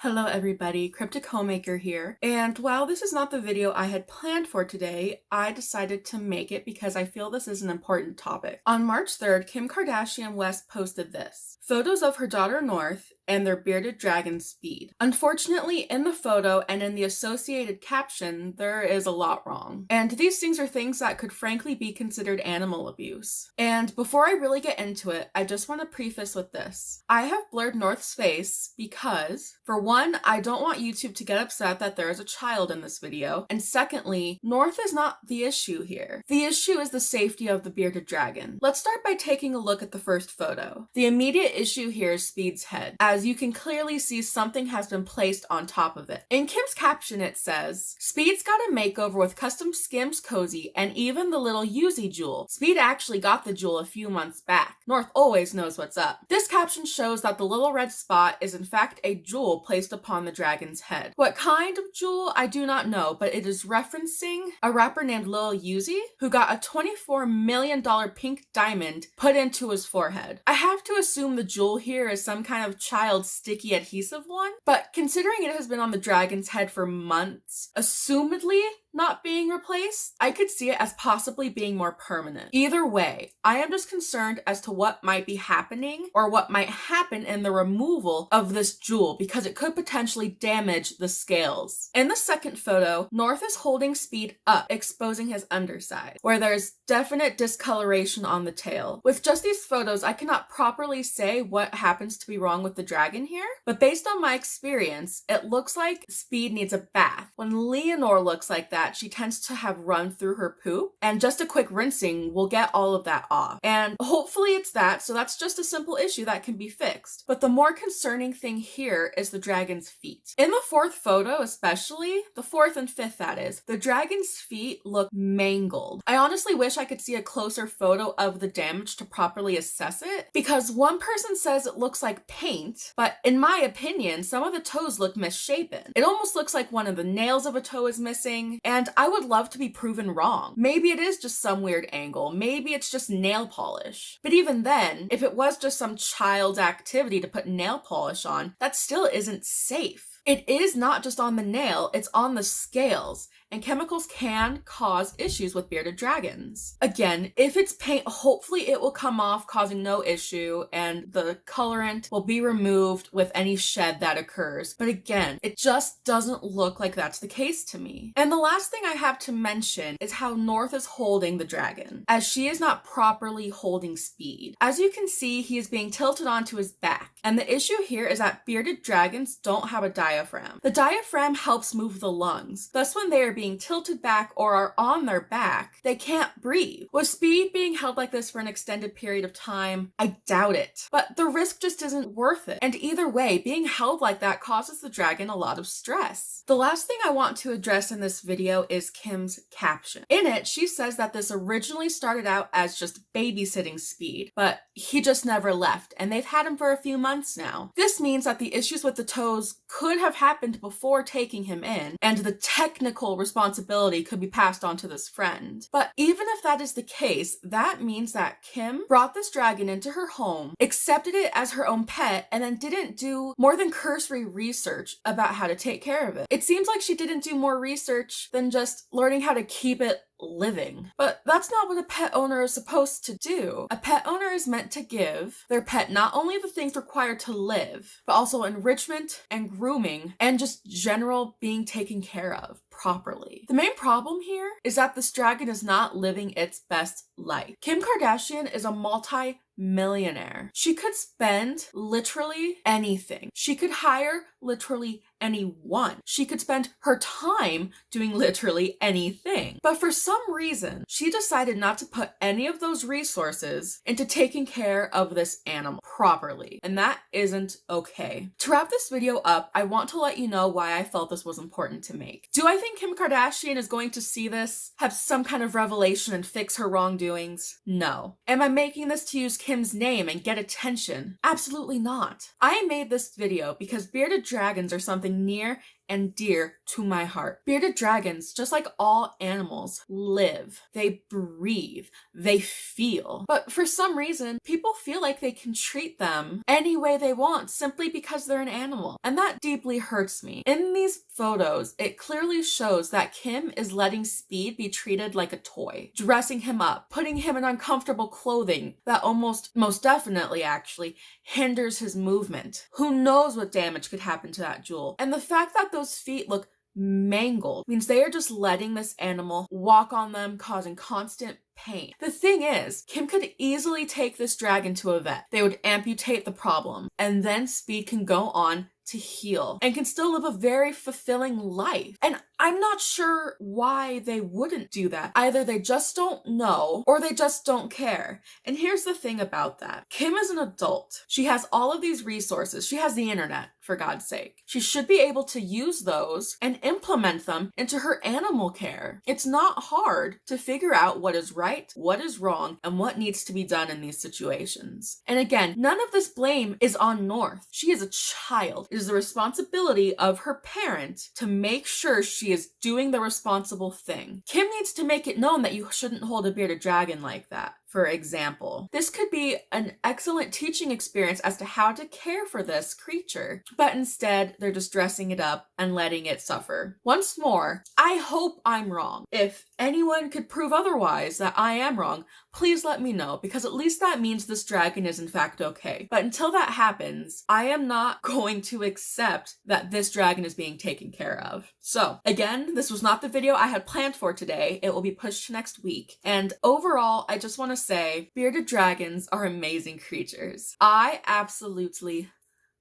Hello everybody, Cryptic Homemaker here, and while this is not the video I had planned for today, I decided to make it because I feel this is an important topic. On March 3rd, Kim Kardashian West posted this: photos of her daughter North and their bearded dragon Speed. Unfortunately, in the photo and in the associated caption, there is a lot wrong. And these things are things that could frankly be considered animal abuse. And before I really get into it, I just want to preface with this. I have blurred North's face because, for one, I don't want YouTube to get upset that there is a child in this video, and secondly, North is not the issue here. The issue is the safety of the bearded dragon. Let's start by taking a look at the first photo. The immediate issue here is Speed's head. As you can clearly see, something has been placed on top of it. In Kim's caption it says, "Speed's got a makeover with custom Skims cozy and even the little Yuzi jewel. Speed actually got the jewel a few months back. North always knows what's up." This caption shows that the little red spot is in fact a jewel placed upon the dragon's head. What kind of jewel, I do not know, but it is referencing a rapper named Lil Uzi who got a $24 million pink diamond put into his forehead. I have to assume the jewel here is some kind of child's sticky adhesive one, but considering it has been on the dragon's head for months, assumedly not being replaced, I could see it as possibly being more permanent. Either way, I am just concerned as to what might be happening or what might happen in the removal of this jewel because it could potentially damage the scales. In the second photo, North is holding Speed up, exposing his underside, where there's definite discoloration on the tail. With just these photos, I cannot properly say what happens to be wrong with the dragon here, but based on my experience, it looks like Speed needs a bath. When Leonore looks like that, she tends to have run through her poop, and just a quick rinsing will get all of that off. And hopefully it's that, so that's just a simple issue that can be fixed. But the more concerning thing here is the dragon's feet. In the fourth photo especially, the fourth and fifth that is, the dragon's feet look mangled. I honestly wish I could see a closer photo of the damage to properly assess it, because one person says it looks like paint, but in my opinion, some of the toes look misshapen. It almost looks like one of the nails of a toe is missing, and I would love to be proven wrong. Maybe it is just some weird angle. Maybe it's just nail polish. But even then, if it was just some child's activity to put nail polish on, that still isn't safe. It is not just on the nail, it's on the scales, and chemicals can cause issues with bearded dragons. Again, if it's paint, hopefully it will come off causing no issue and the colorant will be removed with any shed that occurs. But again, it just doesn't look like that's the case to me. And the last thing I have to mention is how North is holding the dragon, as she is not properly holding Speed. As you can see, he is being tilted onto his back, and the issue here is that bearded dragons don't have a diaphragm. The diaphragm helps move the lungs, thus when they are being tilted back or are on their back, they can't breathe. With Speed being held like this for an extended period of time, I doubt it. But the risk just isn't worth it. And either way, being held like that causes the dragon a lot of stress. The last thing I want to address in this video is Kim's caption. In it, she says that this originally started out as just babysitting Speed, but he just never left, and they've had him for a few months now. This means that the issues with the toes could have happened before taking him in, and the technical responsibility could be passed on to this friend. But even if that is the case, that means that Kim brought this dragon into her home, accepted it as her own pet, and then didn't do more than cursory research about how to take care of it. It seems like she didn't do more research than just learning how to keep it living. But that's not what a pet owner is supposed to do. A pet owner is meant to give their pet not only the things required to live, but also enrichment and grooming and just general being taken care of properly. The main problem here is that this dragon is not living its best life. Kim Kardashian is a multi-millionaire. She could spend literally anything. She could hire literally anyone. She could spend her time doing literally anything. But for some reason, she decided not to put any of those resources into taking care of this animal properly. And that isn't okay. To wrap this video up, I want to let you know why I felt this was important to make. Do I think Kim Kardashian is going to see this, have some kind of revelation and fix her wrongdoings? No. Am I making this to use Kim's name and get attention? Absolutely not. I made this video because bearded dragons are something near and dear to my heart. Bearded dragons, just like all animals, live, they breathe, they feel. But for some reason, people feel like they can treat them any way they want simply because they're an animal. And that deeply hurts me. In these photos, it clearly shows that Kim is letting Speed be treated like a toy, dressing him up, putting him in uncomfortable clothing that most definitely actually hinders his movement. Who knows what damage could happen to that jewel? And the fact that those feet look mangled means they are just letting this animal walk on them, causing constant pain. The thing is, Kim could easily take this dragon to a vet. They would amputate the problem, and then Speed can go on to heal and can still live a very fulfilling life. And I'm not sure why they wouldn't do that. Either they just don't know or they just don't care. And here's the thing about that. Kim is an adult. She has all of these resources. She has the internet, for God's sake. She should be able to use those and implement them into her animal care. It's not hard to figure out what is right, what is wrong, and what needs to be done in these situations. And again, none of this blame is on North. She is a child. It is the responsibility of her parent to make sure she is doing the responsible thing. Kim needs to make it known that you shouldn't hold a bearded dragon like that. For example, this could be an excellent teaching experience as to how to care for this creature, but instead they're just dressing it up and letting it suffer. Once more, I hope I'm wrong. If anyone could prove otherwise, that I am wrong, please let me know, because at least that means this dragon is in fact okay. But until that happens, I am not going to accept that this dragon is being taken care of. So again, this was not the video I had planned for today. It will be pushed to next week. And overall, I just want to say bearded dragons are amazing creatures. I absolutely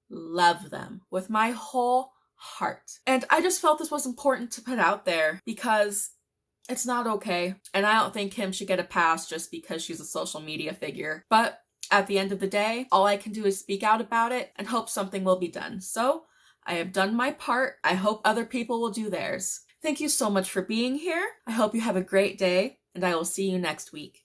love them with my whole heart. And I just felt this was important to put out there because it's not okay. And I don't think Kim should get a pass just because she's a social media figure. But at the end of the day, all I can do is speak out about it and hope something will be done. So I have done my part. I hope other people will do theirs. Thank you so much for being here. I hope you have a great day, and I will see you next week.